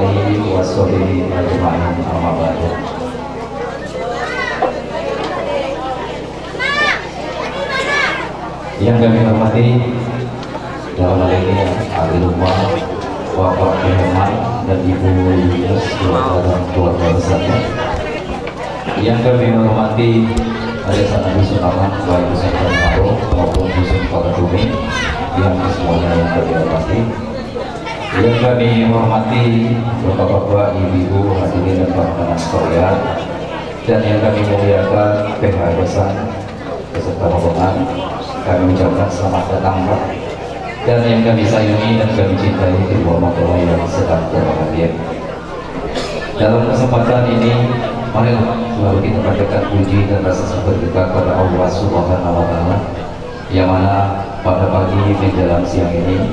alihi washabihi ajma'in, amma ba'du. Yang kami hormati dalam hal ini ahli rumah, Bapak Keheman dan Ibu Yunus dan keluarga besarnya. Yang kami hormati Desa Nabi Sunaman, baik Dusun Maro maupun Dusun Pakatumi, yang semuanya yang kami hormati. Yang kami hormati Bapak-bapak, Ibu-ibu, hadirin dan para sekalian, dan yang kami muliakan PH Besan beserta rombongan, kami ucapkan selamat datang Pak. Dan yang kami sayangi dan kami cintai kedua mempelai yang sedang berbahagia. Dalam kesempatan ini, marilah selalu kita panjatkan puji dan rasa syukur kita kepada Allah Subhanahu wa Ta'ala, yang mana pada pagi menjelang siang ini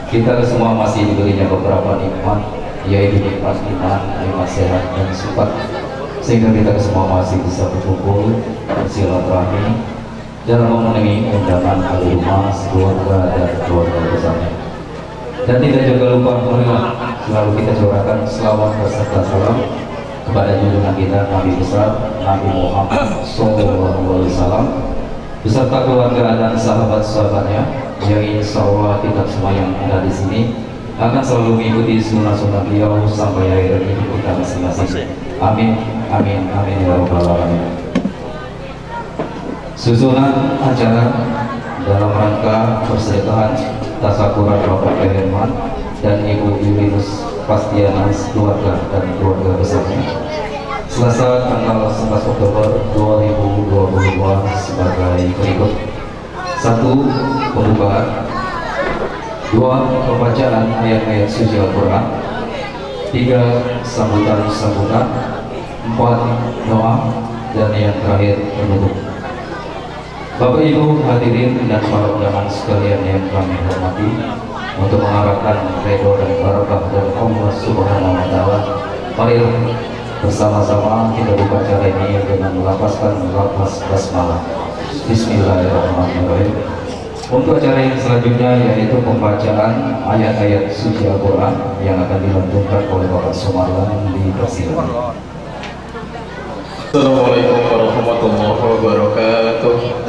kita semua masih diberinya beberapa nikmat, yaitu nikmat iman, nikmat sehat dan support, sehingga kita semua masih bisa berkumpul bersilaturahmi dalam memenuhi undangan ahli rumah, keluarga dan keluarga besarnya. Dan tidak juga lupa, marilah selalu kita curahkan selawat beserta salam kepada junjungan kita Nabi besar Nabi Muhammad SAW beserta keluarga dan sahabat-sahabatnya, yang insya Allah kita semua yang ada di sini akan selalu mengikuti sunnah-sunnah beliau sampai akhir hidup kita masing-masing. Amin, amin, amin ya rabbal alamin. Susunan acara dalam rangka persedekahan tasyakuran Bapak Keheman dan Ibu Yunus Pastianas keluarga dan keluarga besarnya, Selasa tanggal 11 Oktober 2022 sebagai berikut: 1. Pembukaan, 2. Pembacaan ayat-ayat suci Al-Quran, 3. Sambutan-sambutan, 4. Doa, dan yang terakhir penutup. Bapak Ibu hadirin dan para undangan sekalian yang kami hormati, untuk mengharapkan ridho dan barakah dari Allah Subhanahu wa Ta'ala, marilah bersama-sama kita buka acara ini dengan melafazkan lafaz basmalah. Bismillahirrahmanirrahim. Untuk acara yang selanjutnya yaitu pembacaan ayat-ayat suci Al-Quran yang akan dilantunkan oleh Bapak Sumarlan di persidangan. Assalamualaikum warahmatullahi wabarakatuh.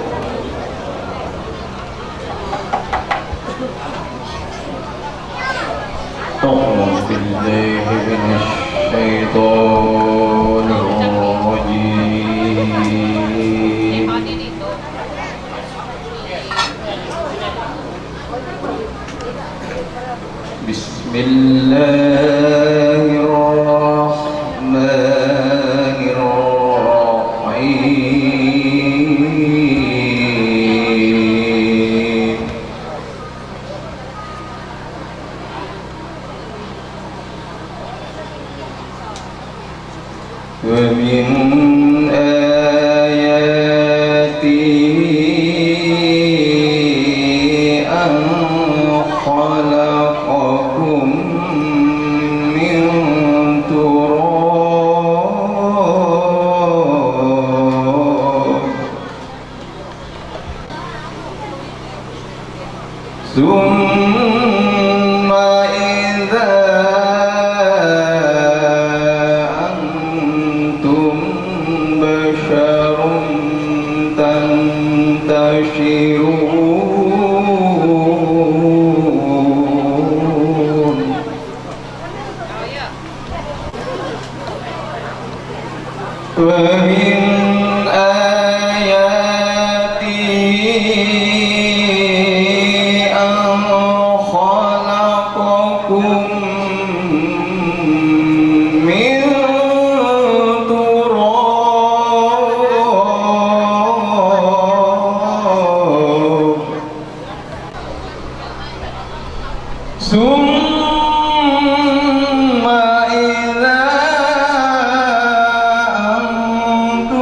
أعوذ بالله من الشيطان الرجيم. بسم الله الرحمن الرحيم. ومن آياته أن خلقكم من تراب ثم إذا ومن آياته أن خلقكم من تراب ثم إذا أنتم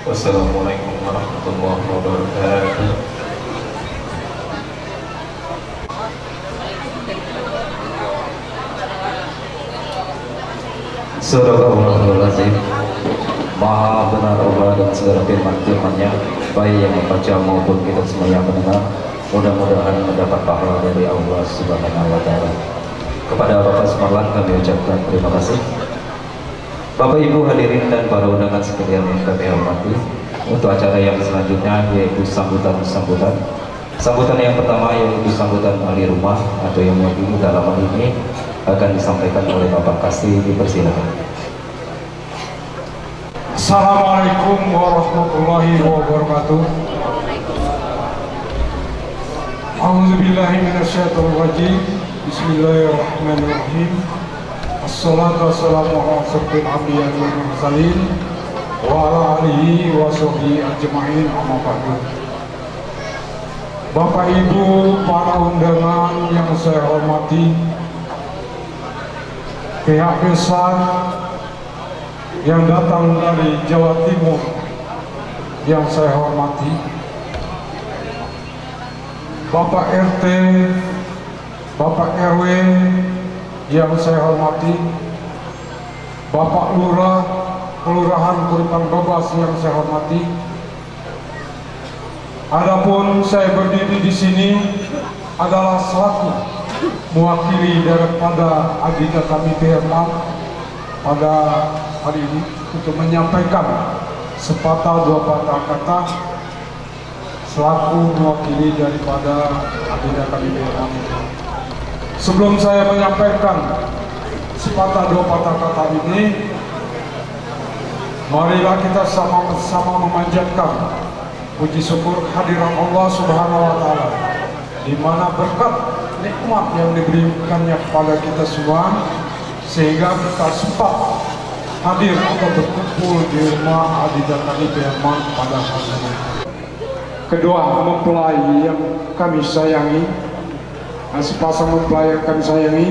Wassalamualaikum warahmatullahi wabarakatuh. Sadaqallahul-azim. Maha benar Allah dan segala firman-firman-Nya, baik yang membaca maupun kita semua yang mendengar, mudah-mudahan mendapat pahala dari Allah Subhanahu wa Ta'ala. Kepada Bapak Sumarlan kami ucapkan terima kasih. Bapak Ibu hadirin dan para undangan sekalian yang kami hormati, untuk acara yang selanjutnya yaitu sambutan yang pertama yaitu sambutan ahli rumah atau yang mewakili dalam hal ini akan disampaikan oleh Bapak Kasih. Dipersilakan. Assalamualaikum warahmatullahi wabarakatuh. A'udzubillahi minasyaitonirrajim. Bismillahirrahmanirrahim. Assalatu wassalamu ala asyrafil anbiya'i wal mursalin wa ala alihi wa sahbihi ajma'in, amma ba'du. Bapak Ibu para undangan yang saya hormati, pihak besar yang datang dari Jawa Timur yang saya hormati, Bapak RT, Bapak RW yang saya hormati, Bapak Lurah, Kelurahan Kuripan Babas yang saya hormati. Adapun saya berdiri di sini adalah selaku mewakili daripada agenda kami PMA pada hari ini untuk menyampaikan sepatah dua patah kata selaku mewakili daripada agenda kami PMA. Sebelum saya menyampaikan sepatah dua patah kata ini, marilah kita sama-sama memanjatkan puji syukur hadirat Allah Subhanahu wa Ta'ala, di mana berkat nikmat yang diberikannya kepada kita semua sehingga kita sempat hadir atau berkumpul di rumah agenda kami PMA pada hari ini. Kedua mempelai yang kami sayangi, sepasang mempelai yang kami sayangi,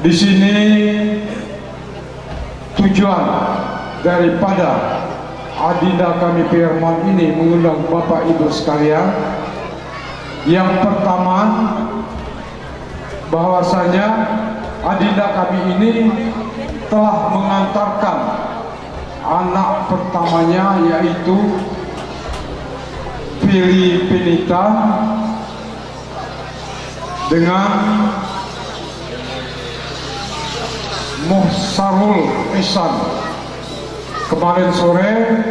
di sini tujuan daripada agenda kami PMA ini mengundang Bapak Ibu sekalian. Yang pertama, bahwasanya agenda kami ini telah mengantarkan anak pertamanya yaitu Pilih Pinita dengan Sarul Ihsan kemarin sore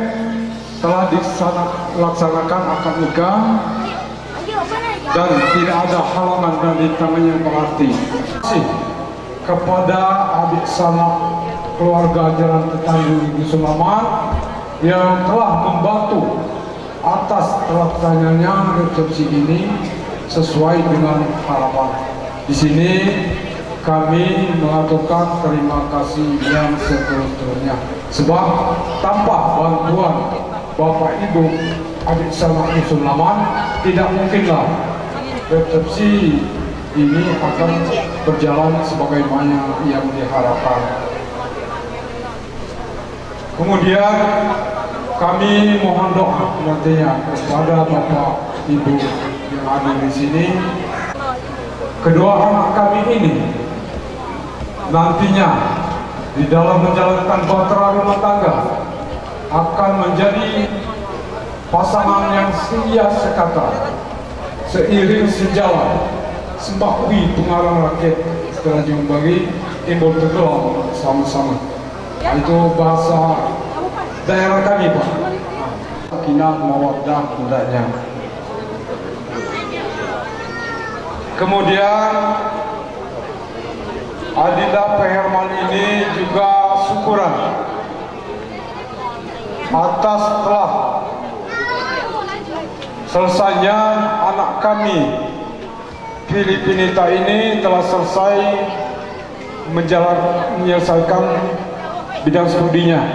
telah dilaksanakan akad nikah dan tidak ada halangan dan rintangan yang berarti. Terima kasih kepada adik sama keluarga Jalan Tetanggul Dusun Laman yang telah membantu atas terlaksananya resepsi ini sesuai dengan harapan. Di sini kami mengaturkan terima kasih yang seterusnya, sebab tanpa bantuan Bapak Ibu adik sama Dusun Laman tidak mungkinlah resepsi ini akan berjalan sebagaimana yang diharapkan. Kemudian kami mohon doa nantinya kepada Bapak Ibu yang ada di sini. Kedua anak kami ini nantinya di dalam menjalankan bahtera rumah tangga akan menjadi pasangan yang setia sekata, seiring sejalan, sembahwi pengarang rakyat Tanjung Bagi timbul tenggelam sama-sama. Itu bahasa daerah kami, Pak. Sakinah mawaddah hendaknya. Kemudian Adinda Peherman ini juga syukuran atas telah selesainya anak kami Filipinita ini telah selesai menyelesaikan bidang studinya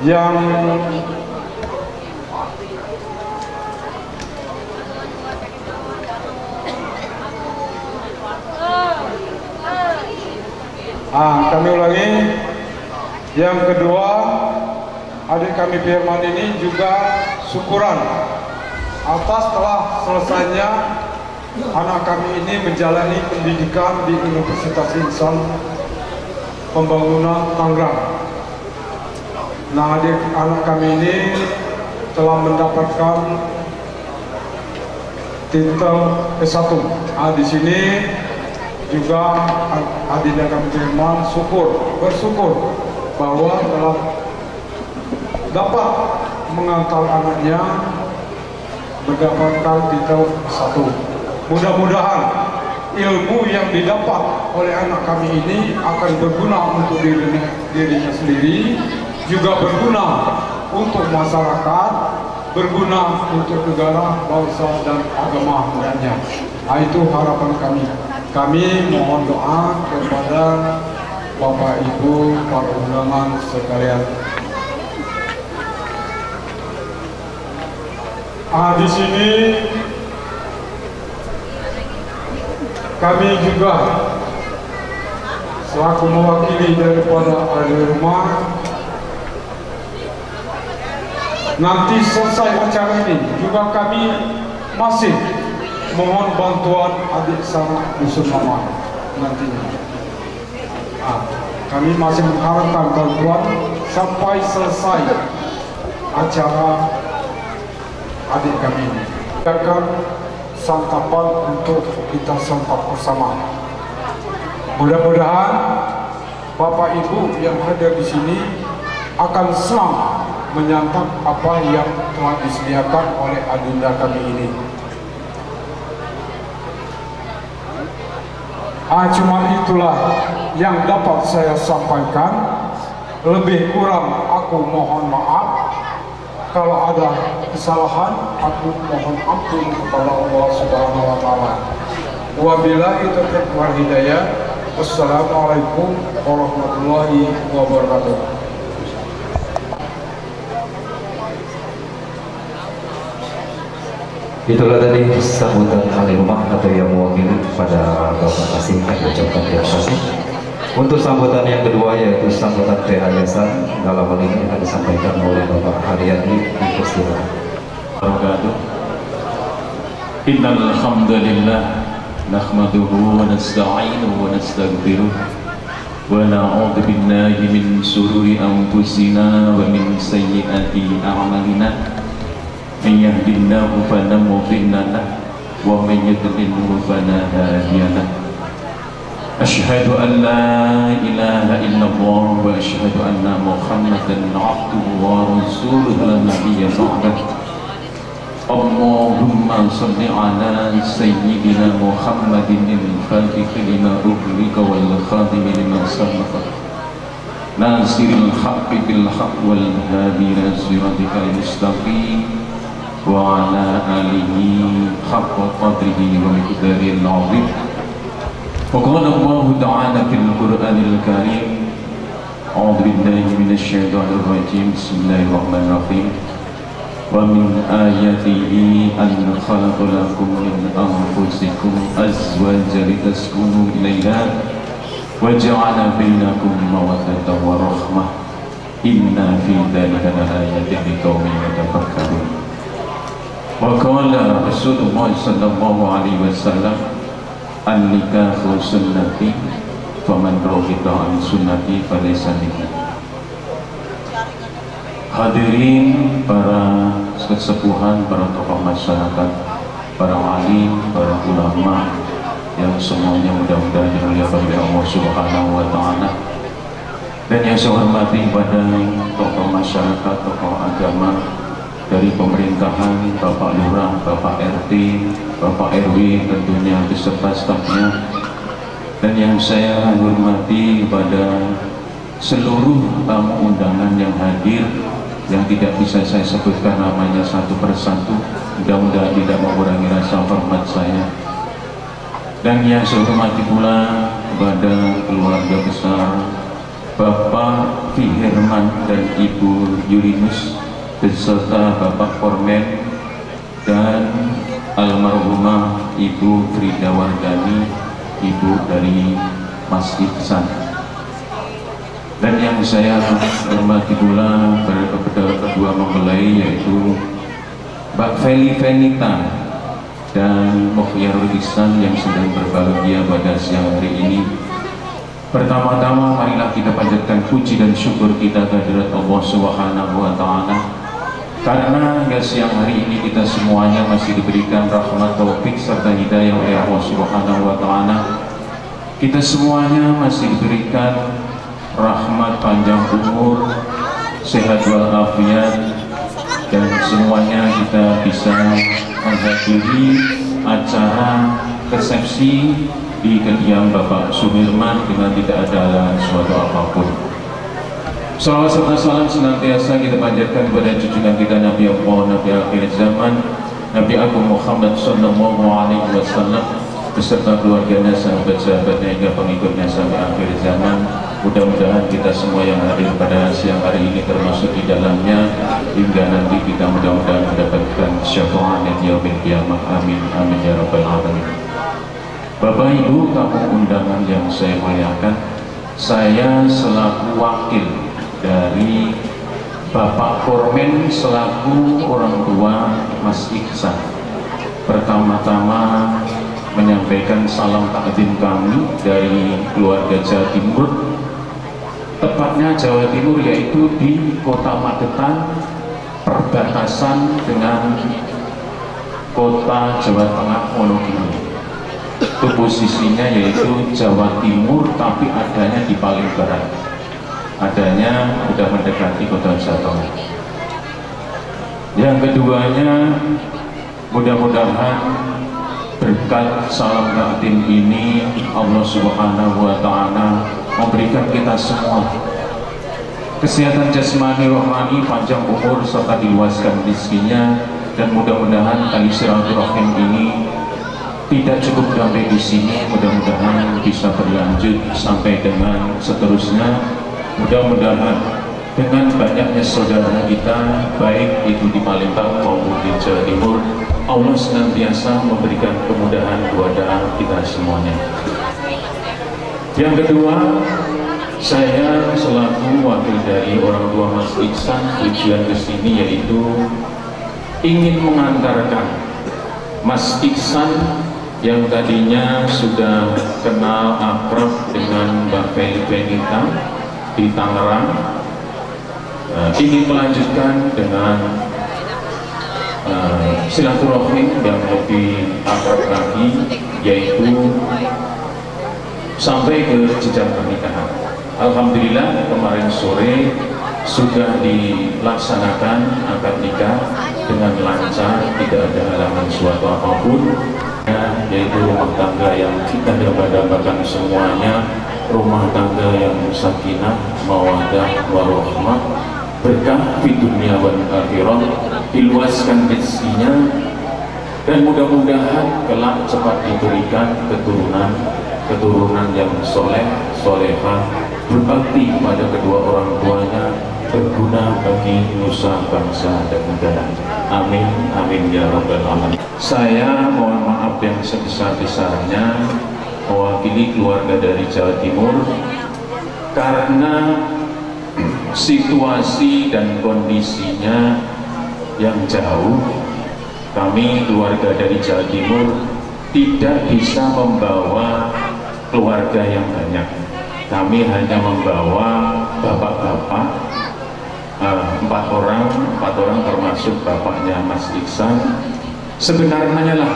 yang kami ulangi. Yang kedua, adik kami Firman ini juga syukuran atas telah selesainya anak kami ini menjalani pendidikan di Universitas Insan Pembangunan Tangerang. Nah, anak kami ini telah mendapatkan titel S1. Di sini juga Adinda kami Firman bersyukur bahwa telah dapat mengantar anaknya mendapatkan titel S1. Mudah-mudahan ilmu yang didapat oleh anak kami ini akan berguna untuk dirinya sendiri, juga berguna untuk masyarakat, berguna untuk negara, bangsa, dan agama lainnya. Itu harapan kami. Kami mohon doa kepada Bapak Ibu para undangan sekalian. Di sini kami juga selaku mewakili daripada ahli rumah, nanti selesai acara ini juga kami masih mohon bantuan adik sama Dusun Laman nantinya. Kami masih mengharapkan bantuan sampai selesai acara adik kami ini. Akan santapan untuk kita santap bersama. Mudah-mudahan Bapak Ibu yang hadir di sini akan senang menyantap apa yang telah disediakan oleh adinda kami ini. Cuma itulah yang dapat saya sampaikan. Lebih kurang aku mohon maaf. Kalau ada kesalahan, aku mohon ampun kepada Allah Subhanahu wa Ta'ala. Wabillahi taufiq wal hidayah. Wassalamualaikum warahmatullahi wabarakatuh. Itulah tadi sambutan ahli rumah atau yang mewakili pada Bapak Asing. Kami ucapkan terima kasih. Untuk sambutan yang kedua yaitu sambutan Yayasan, dalam hal ini akan disampaikan oleh Bapak Haryadi. Dipersilakan. Innal hamdalillah nahmaduhu wa nasta'inuhu wa nastaghfiruh wa na'udzu billahi min shururi anfusina wa min sayyiati a'malina. Man yahdihillahu fala mudilla lahu wa man yudlilhu fala hadiya lahu. أشهد أن لا إله إلا الله وأشهد أن محمدا عبده ورسوله لا نبي بعده اللهم صل على سيدنا محمد الفاتح لما أغلق والخاتم لما سبق ناصر الحق بالحق والهادي إلى صراطك المستقيم وعلى آله حق قدره ومقداره العظيم. وقال الله تعالى في القرآن الكريم أعوذ بالله من الشيطان الرجيم بسم الله الرحمن الرحيم ومن آياته أن خلق لكم من أنفسكم أزواجا لتسكنوا إليها وجعل بينكم مودة ورحمة إن في ذلك لآيات لقوم يتفكرون. وقال رسول الله صلى الله عليه وسلم an-nikahu sunnati faman raghiba an sunnati falaysa minni. Hadirin para sesepuhan, para tokoh masyarakat, para alim, para ulama yang semuanya mudah-mudahan dimuliakan oleh Allah Subhanahu wa taala. Dan yang saya hormati pada tokoh masyarakat, tokoh agama dari pemerintahan, Bapak Lurah, Bapak RT, Bapak RW tentunya beserta stafnya, dan yang saya hormati pada seluruh tamu undangan yang hadir yang tidak bisa saya sebutkan namanya satu persatu, mudah-mudahan tidak mengurangi rasa hormat saya. Dan yang saya hormati pula kepada keluarga besar Bapak Fihirman dan Ibu Yurinus beserta Bapak Kormen dan almarhumah Ibu Frida Wardani, ibu dari Mas Iksan. Dan yang saya hormati pula kepada kedua mempelai yaitu Mbak Feli Venita dan Mukhyarul Ihsan yang sedang berbahagia pada siang hari ini. Pertama-tama marilah kita panjatkan puji dan syukur kita kehadirat Allah Subhanahu wa taala, karena hingga siang hari ini kita semuanya masih diberikan rahmat, taufik serta hidayah oleh Allah Subhanahu wa taala. Kita semuanya masih diberikan rahmat panjang umur, sehat walafiat, dan semuanya kita bisa menghadiri acara resepsi di kediaman Bapak Sumirman dengan tidak ada suatu apapun. Salawat serta salam senantiasa kita panjatkan kepada junjungan kita Nabi Allah, Nabi akhir zaman, Nabi Agung Muhammad sallallahu alaihi wasallam beserta keluarganya, sahabat-sahabatnya hingga pengikutnya sampai akhir zaman. Mudah-mudahan kita semua yang hadir pada siang hari ini termasuk di dalamnya, hingga nanti kita mudah-mudahan mendapatkan syafaat yaumil qiyamah. Amin amin ya rabbal alamin. Bapak Ibu tamu undangan yang saya muliakan, saya selaku wakil dari Bapak Kormen selaku orang tua Mas Iksan, pertama-tama menyampaikan salam takdim kami dari keluarga Jawa Timur, tepatnya Jawa Timur yaitu di Kota Magetan, perbatasan dengan Kota Jawa Tengah Wonogiri. Itu posisinya yaitu Jawa Timur tapi adanya di paling barat, adanya sudah mendekati Kota Jawa. Yang keduanya, mudah-mudahan berkat salam takdim ini Allah Subhanahu wa taala memberikan kita semua kesehatan jasmani rohani, panjang umur serta diluaskan rezekinya, dan mudah-mudahan tali silaturahim ini tidak cukup sampai di sini, mudah-mudahan bisa berlanjut sampai dengan seterusnya. Mudah-mudahan dengan banyaknya saudara kita baik itu di Palembang maupun di Jawa Timur, Allah senantiasa memberikan kemudahan kepada kita semuanya. Yang kedua, saya selaku wakil dari orang tua Mas Iksan, tujuan ke sini yaitu ingin mengantarkan Mas Iksan yang tadinya sudah kenal akrab dengan Mbak Feli Venita di Tangerang, ingin melanjutkan dengan silaturahim yang lebih akrab lagi, yaitu sampai ke jenjang pernikahan. Alhamdulillah kemarin sore sudah dilaksanakan akad nikah dengan lancar, tidak ada halangan suatu apapun, yaitu rumah tangga yang kita dambakan semuanya, rumah tangga yang sakinah, mawaddah, warahmah, berkah di dunia dan akhirat, diluaskan rezekinya, dan mudah-mudahan kelak cepat diberikan keturunan yang soleh, solehah, berbakti pada kedua orang tuanya, berguna bagi nusa bangsa dan negara. Amin, amin ya rabbal alamin. Saya mohon maaf yang sebesar-besarnya mewakili keluarga dari Jawa Timur karena situasi dan kondisinya yang jauh. Kami keluarga dari Jawa Timur tidak bisa membawa keluarga yang banyak. Kami hanya membawa bapak-bapak, 4 orang termasuk bapaknya Mas Iksan. Sebenarnya lah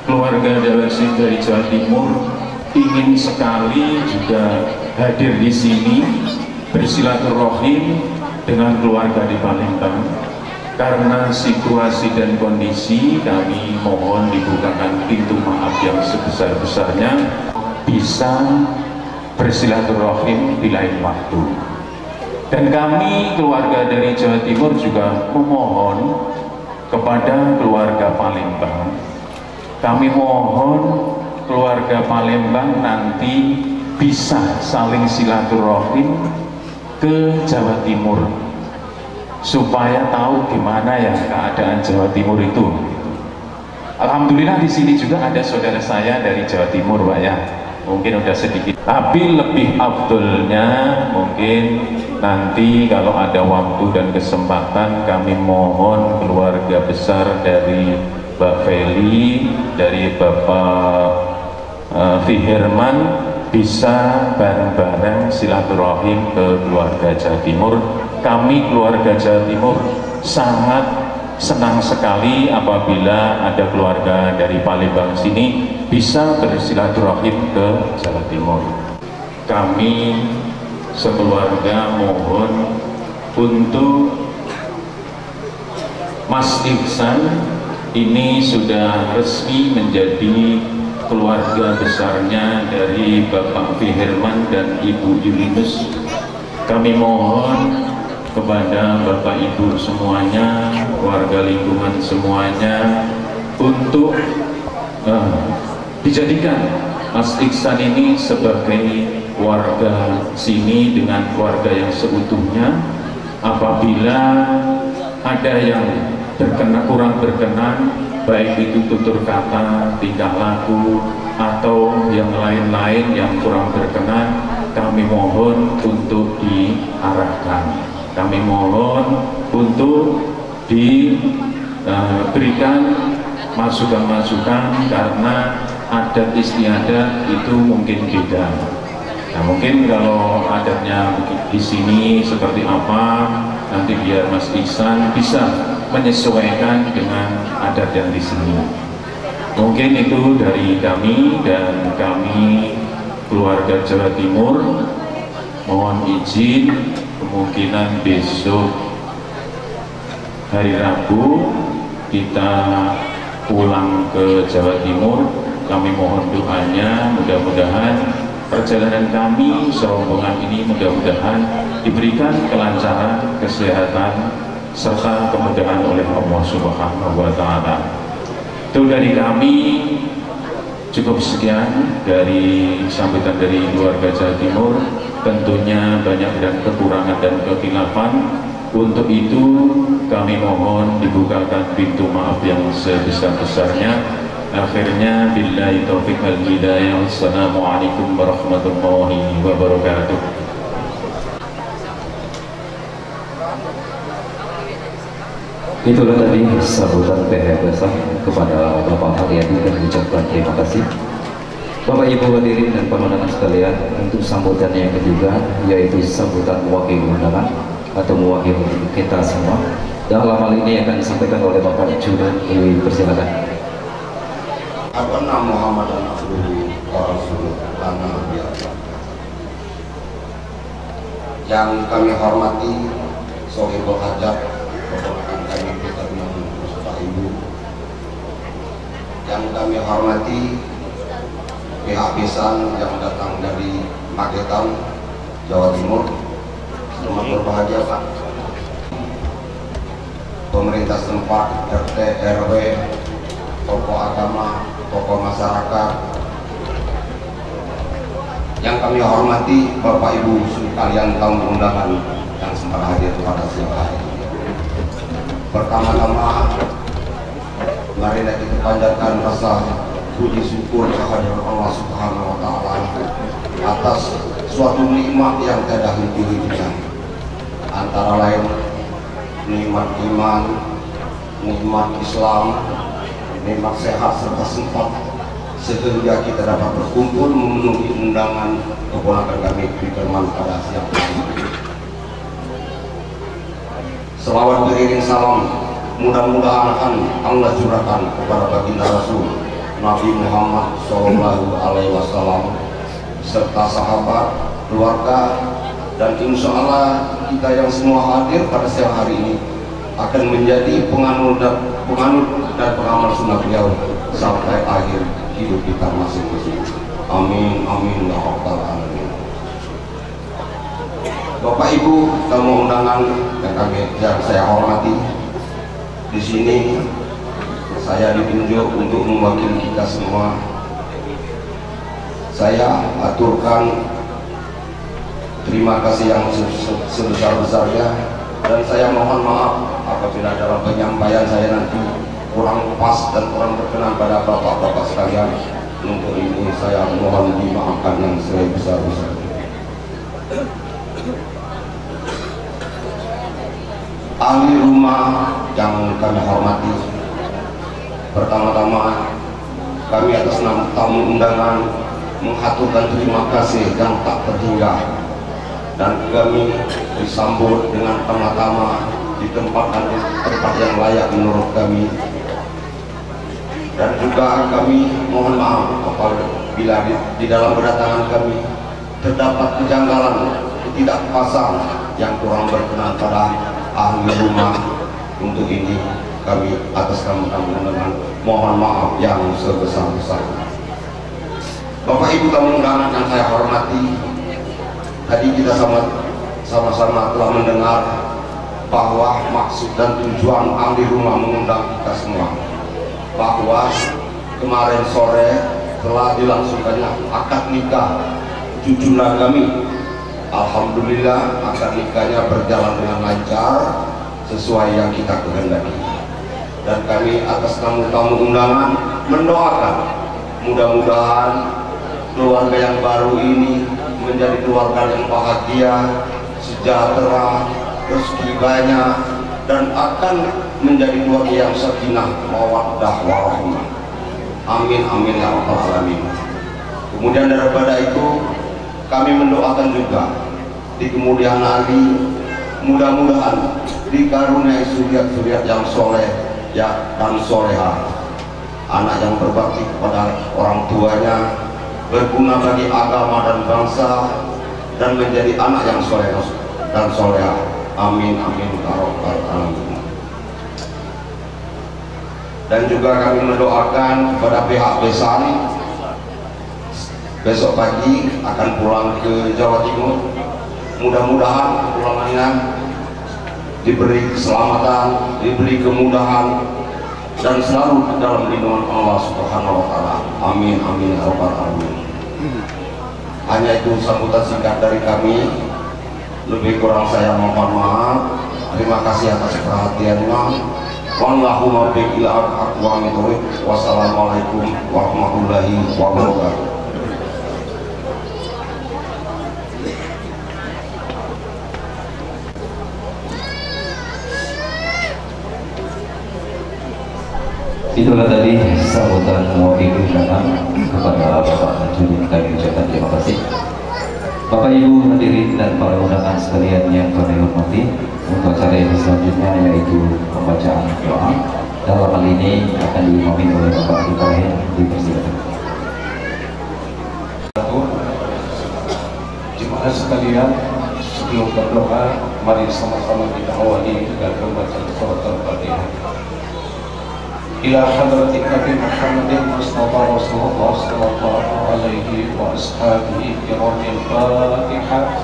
keluarga dari Jawa Timur ingin sekali juga hadir di sini bersilaturahim dengan keluarga di Palembang. Karena situasi dan kondisi, kami mohon dibukakan pintu maaf yang sebesar-besarnya bisa bersilaturahim di lain waktu. Dan kami keluarga dari Jawa Timur juga memohon kepada keluarga Palembang, kami mohon keluarga Palembang nanti bisa saling silaturahim ke Jawa Timur supaya tahu gimana ya keadaan Jawa Timur itu. Alhamdulillah di sini juga ada saudara saya dari Jawa Timur, Pak ya. Mungkin udah sedikit, tapi lebih afdolnya mungkin nanti kalau ada waktu dan kesempatan kami mohon keluarga besar dari Mbak Feli, dari Bapak Fihirman bisa bareng-bareng silaturahim ke keluarga Jawa Timur. Kami keluarga Jawa Timur sangat senang sekali apabila ada keluarga dari Palembang sini bisa bersilaturahim ke Jawa Timur. Kami sekeluarga mohon untuk Mas Iksan ini sudah resmi menjadi keluarga besarnya dari Bapak Fihirman dan Ibu Yulinus. Kami mohon kepada Bapak Ibu semuanya, warga lingkungan semuanya untuk dijadikan Mas Iksan ini sebagai warga sini dengan keluarga yang seutuhnya. Apabila ada yang kurang berkenan, baik itu tutur kata, tingkah laku, atau yang lain-lain yang kurang berkenan, kami mohon untuk diarahkan. Kami mohon untuk diberikan masukan-masukan karena adat istiadat itu mungkin beda. Nah, mungkin kalau adatnya di sini seperti apa, nanti biar Mas Iksan bisa menyesuaikan dengan adat yang di sini. Mungkin itu dari kami, dan kami keluarga Jawa Timur mohon izin kemungkinan besok hari Rabu kita pulang ke Jawa Timur. Kami mohon doanya, mudah-mudahan perjalanan kami serombongan ini mudah-mudahan diberikan kelancaran, kesehatan, serta kemudahan oleh Allah Subhanahu wa Ta'ala. Itu dari kami. Cukup sekian dari sambutan dari keluarga Jawa Timur. Tentunya banyak dan kekurangan dan kekhilafan. Untuk itu kami mohon dibukakan pintu maaf yang sebesar-besarnya. Akhirnya billahi taufiq wal hidayah. Wassalamualaikum warahmatullahi wabarakatuh. Itulah tadi sambutan PHBSA kepada Bapak Haryadi, dan ucapkan terima kasih. Bapak Ibu hadirin dan pemandangan sekalian, untuk sambutan yang kedua yaitu sambutan mewakili undangan atau mewakili kita semua. Dalam hal ini akan disampaikan oleh Bapak Judan. Persilakan. Apa nama Muhammad dan Rasulullah. lana biasa. Yang kami hormati Sohibul Hajat, keponakan kami Peter beserta Ibu. Yang kami hormati pihak besan yang datang dari Magetan, Jawa Timur. Selamat berbahagia Pak. Pemerintah setempat, RT, RW, tokoh agama, tokoh masyarakat. Yang kami hormati Bapak Ibu sekalian tamu undangan yang sempat hadir pada siang hari. Pertama-tama, marilah kita panjatkan rasa puji syukur kehadirat Allah Subhanahu wa Ta'ala atas suatu nikmat yang tiada henti-hentinya, antara lain nikmat iman, nikmat Islam, nikmat sehat serta sempat sehingga kita dapat berkumpul memenuhi undangan keponakan kami Peterman pada siang hari. Selawat beriring salam mudah-mudahan Allah curahkan kepada baginda Rasul Nabi Muhammad Sallallahu Alaihi Wasallam serta sahabat, keluarga, dan insya Allah kita yang semua hadir pada siang hari ini akan menjadi penganut dan pengamal sunnah beliau sampai akhir hidup kita masing-masing. Amin, amin, ya rabbal alamin. Bapak Ibu tamu undangan yang saya hormati, di sini saya ditunjuk untuk mewakili kita semua. Saya aturkan terima kasih yang sebesar-besarnya, dan saya mohon maaf apabila dalam penyampaian saya nanti kurang pas dan kurang berkenan pada bapak-bapak sekalian. Untuk ini saya mohon dimaafkan yang sebesar-besarnya. Ahli rumah yang kami hormati, pertama-tama kami atas nama tamu undangan menghaturkan terima kasih yang tak terhingga, dan kami disambut dengan pertama-tama ditempatkan di tempat yang layak menurut kami. Dan juga kami mohon maaf apabila di dalam kedatangan kami terdapat kejanggalan, ketidakpasan yang kurang berkenan pada ahli rumah. Untuk ini kami atas nama tamu undangan mohon maaf yang sebesar-besarnya. Bapak Ibu tamu undangan yang saya hormati, tadi kita sama-sama telah mendengar bahwa maksud dan tujuan ahli rumah mengundang kita semua, bahwa kemarin sore telah dilangsungkannya akad nikah cuculan kami. Alhamdulillah akad nikahnya berjalan dengan lancar sesuai yang kita kehendaki, dan kami atas tamu-tamu undangan mendoakan mudah-mudahan keluarga yang baru ini menjadi keluarga yang bahagia, sejahtera, rezeki banyak, dan akan menjadi keluarga yang sakinah, mawaddah, warahmah. Amin, amin, ya rabbal alamin. Kemudian daripada itu kami mendoakan juga di kemudian hari mudah-mudahan dikaruniai suriat-suriat yang soleh ya dan soleha, anak yang berbakti kepada orang tuanya, berguna bagi agama dan bangsa, dan menjadi anak yang soleh dan soleha. Amin, amin, ya rabbal alamin. Dan juga kami mendoakan kepada pihak besan besok pagi akan pulang ke Jawa Timur. Mudah-mudahan pulangannya diberi keselamatan, diberi kemudahan, dan selalu dalam lindungan Allah Subhanahu wa Ta'ala. Amin, amin, ya rabbal alamin. Hanya itu sambutan singkat dari kami. Lebih kurang saya mohon maaf. Terima kasih atas perhatiannya. Wallahumma bi'il aqwa mithurik. Wassalamualaikum warahmatullahi wabarakatuh. Itulah tadi sambutan mewakili undangan kepada Bapak Najudin. Kami ucapkan terima kasih. Bapak Ibu hadirin dan para undangan sekalian yang kami hormati, untuk acara yang selanjutnya yaitu pembacaan doa. Dalam hal ini akan diimami oleh Bapak Ibrahim. Dipersilakan. Jemaah sekalian, sebelum berdoa, mari sama-sama kita awali dengan pembacaan surat Al-Fatihah. Ila hadratin Nabi Muhammadin Mustafa Rasulullah sallallahu alaihi wa ashabihi kiramil Fatihah.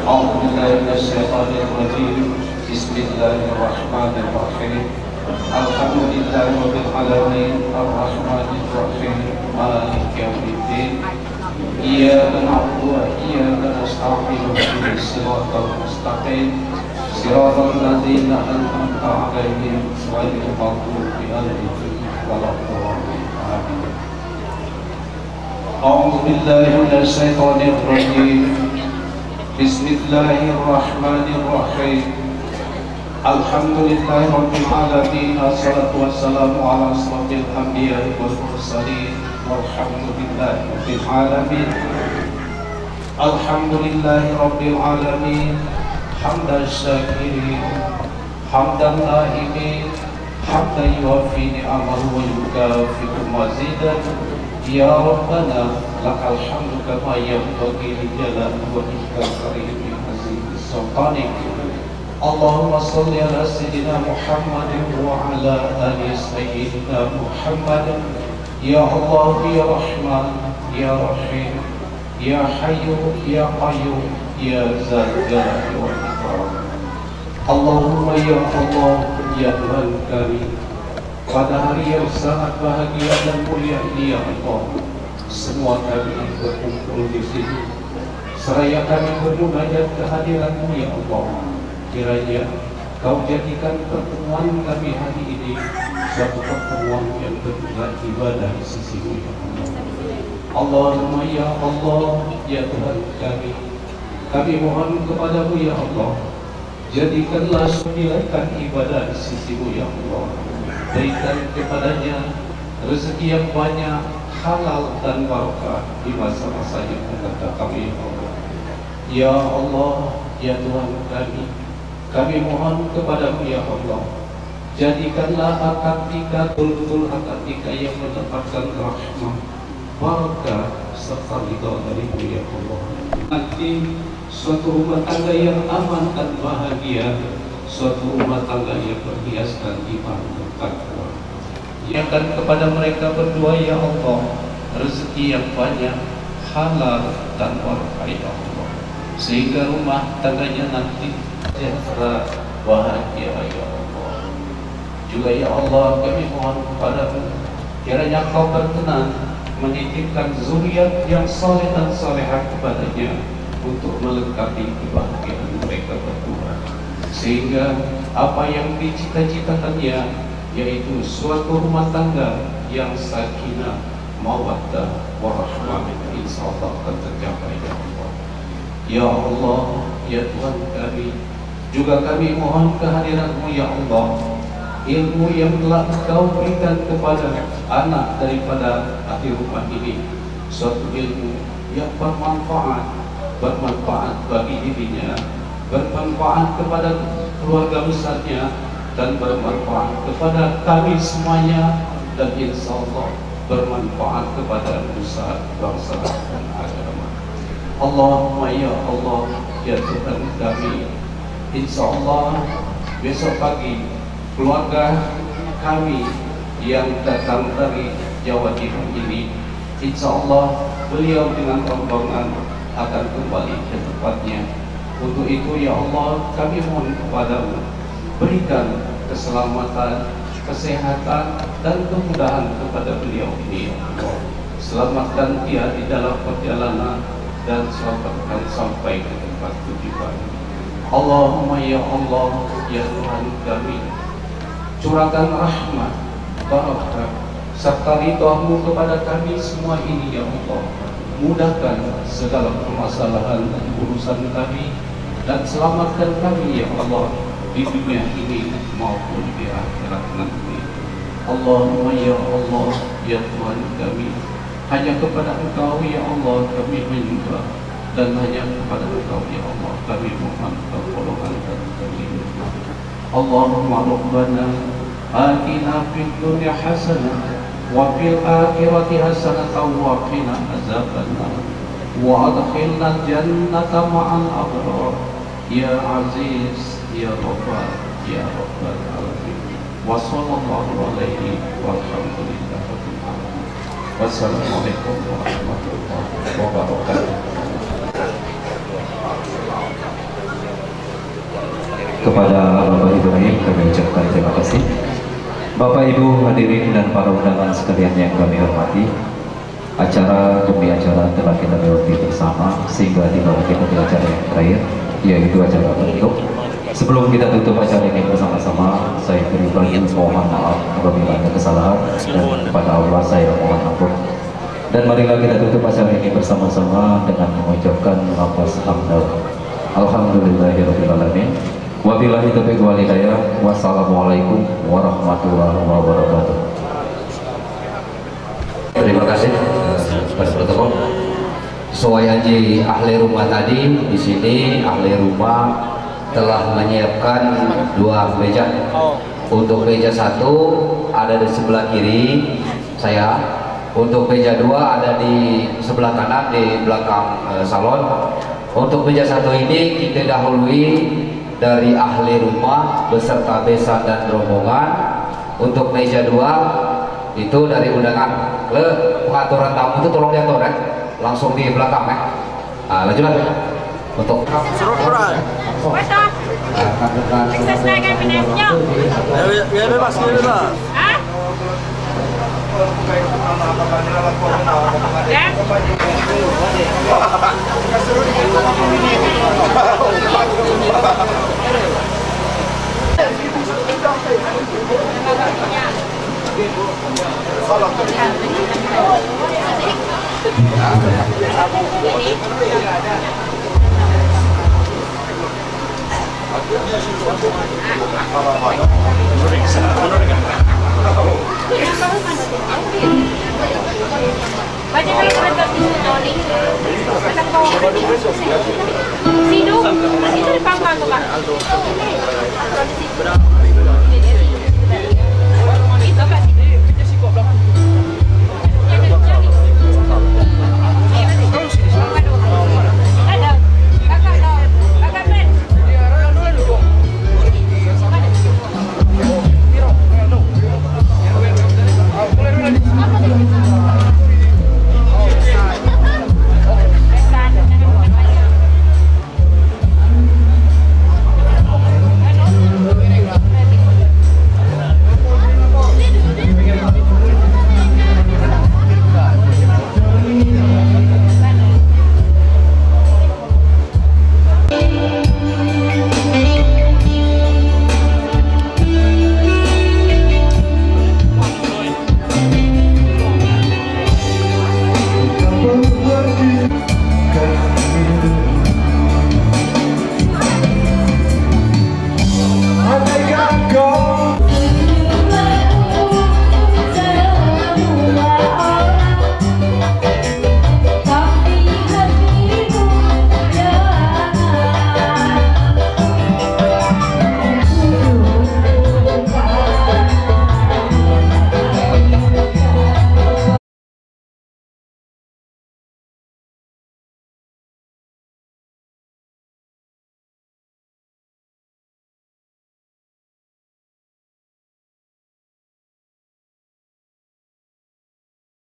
A'udzu billahi minasyaitonir rajim. Bismillahirrahmanirrahim. Alhamdulillahi rabbil alamin arrahmanir rahim maliki yaumiddin. Iyyaka na'budu wa iyyaka nasta'in ihdinas siratal mustaqim siratal ladzina an'amta 'alaihim ghairil maghdubi 'alaihim waladdallin. Amin. A'udzu billahi minasyaitonir rajim. Bismillahirrahmanirrahim. Alhamdulillahi rabbil alamin. Assalatu wassalamu ala asrofil anbiya'i wal mursalin. Walhamdulillahi rabbil alamin. Alhamdulillahi rabbil alamin. Hamdan syakirin, hamdan na'imin, hamdan yuwafi ni'amahu wa yukafi'u mazidan. Ya Rabbana lakal hamdu kama yanbaghi li jalali wajhika karim azim sultanik. Allahumma salli ala sayyidina Muhammadin wa ala ali sayyidina Muhammadin. Ya Allah, Ya Rahman, Ya Rahim, Ya Hayyu, Ya Qayyum, Ya Zal Jalali wal Ikram. Allahumma Ya Allah, Ya Tuhan kami, pada hari yang sangat bahagia dan mulia ini, Ya Allah, semua kami berkumpul di sini, seraya kami bermunajat kehadiran-Mu, Ya Allah. Kiranya Kau jadikan pertemuan kami hari ini suatu pertemuan yang benar ibadah di sisi-Mu, Ya Allah. Allahumma Ya Allah, Ya Tuhan kami mohon kepadamu, Ya Allah, jadikanlah sunilaikan ibadah di sisi-Mu, Ya Allah. Berikan kepadanya rezeki yang banyak, halal dan barakah di masa-masa yang akan datang, Ya Allah. Ya Allah, Ya Tuhan kami mohon kepadamu, Ya Allah, jadikanlah akad nikah betul-betul akad nikah yang mendapatkan rahmat, barakah serta ridha dari-Mu, Ya Allah. Nanti suatu rumah tangga yang aman dan bahagia, suatu rumah tangga yang berhiaskan iman dan takwa. Berikan kepada mereka berdua, Ya Allah, rezeki yang banyak, halal dan barakah, Ya Allah, sehingga rumah tangganya nanti sejahtera, bahagia, Ya Allah. Juga, Ya Allah, kami mohon kepadamu, kiranya Kau berkenan menitipkan zuriat yang saleh dan salehah kepadanya untuk melengkapi kebahagiaan mereka berdua, sehingga apa yang dicita-citakannya, yaitu suatu rumah tangga yang sakinah, mawaddah, warahmah, insyaallah akan tercapai, Ya Allah. Ya Allah, Ya Tuhan kami, juga kami mohon kehadiran-Mu, Ya Allah, ilmu yang telah Engkau berikan kepada anak daripada ahli rumah ini, suatu ilmu yang bermanfaat bagi dirinya, bermanfaat kepada keluarga besarnya, dan bermanfaat kepada kami semuanya, dan insya Allah bermanfaat kepada nusa, bangsa dan agama. Allahumma Ya Allah, Ya Tuhan kami, insya Allah besok pagi keluarga kami yang datang dari Jawa Timur ini, insya Allah beliau dengan rombongan akan kembali ke tempatnya. Untuk itu, Ya Allah, kami mohon kepadamu, berikan keselamatan, kesehatan, dan kemudahan kepada beliau ini, Ya Allah. Selamatkan dia di dalam perjalanan dan selamatkan sampai ke tempat tujuan. Allahumma Ya Allah, Ya Tuhan kami, curahkan rahmat, barakah, serta ridha-Mu kepada kami semua ini, Ya Allah. Mudahkan segala permasalahan dan urusan kami, dan selamatkan kami, Ya Allah, di dunia ini maupun di akhirat nanti. Allahumma Ya Allah, Ya Tuhan kami, hanya kepada Engkau, Ya Allah, kami menyembah, dan hanya kepada Engkau, Ya Allah, kami mohon pertolongan dan perlindungan. Allahumma Rabbana atina fid dunya hasanah wa fil akhirati hasanah wa qina azabannar. وأدخلنا الجنة مع الأبرار يا عزيز يا غفار يا رب العالمين وصلى الله عليه والحمد لله رب العالمين والسلام عليكم ورحمة الله وبركاته. Kepada Bapak Ibrahim kami ucapkan terima kasih. Bapak Ibu hadirin dan para undangan sekalian yang kami hormati, acara demi acara telah kita lewati bersama sehingga tiba kita di acara yang terakhir, yaitu acara penutup. Sebelum kita tutup acara ini bersama-sama, saya pribadi mohon maaf apabila ada kesalahan, dan kepada Allah saya mohon ampun. Dan marilah kita tutup acara ini bersama-sama dengan mengucapkan lafaz hamdal. Alhamdulillahirabbil alamin. Wabillahi taufiq wal hidayah. Wassalamualaikum warahmatullahi wabarakatuh. Terima kasih kepada protokol. Sesuai janji ahli rumah tadi, di sini ahli rumah telah menyiapkan 2 meja. Untuk meja 1 ada di sebelah kiri saya. Untuk meja 2 ada di sebelah kanan di belakang salon. Untuk meja 1 ini kita dahului dari ahli rumah beserta besan dan rombongan. Untuk meja 2 itu dari undangan. Pengaturan tamu itu tolong diatur ya, langsung di belakang ya. Nah, lanjut lagi untuk ya bebas. Baca kalau ada Tony. Akan bawa Sino? Itu di pangkal tuh kan? Itu kan? Kau pergi ke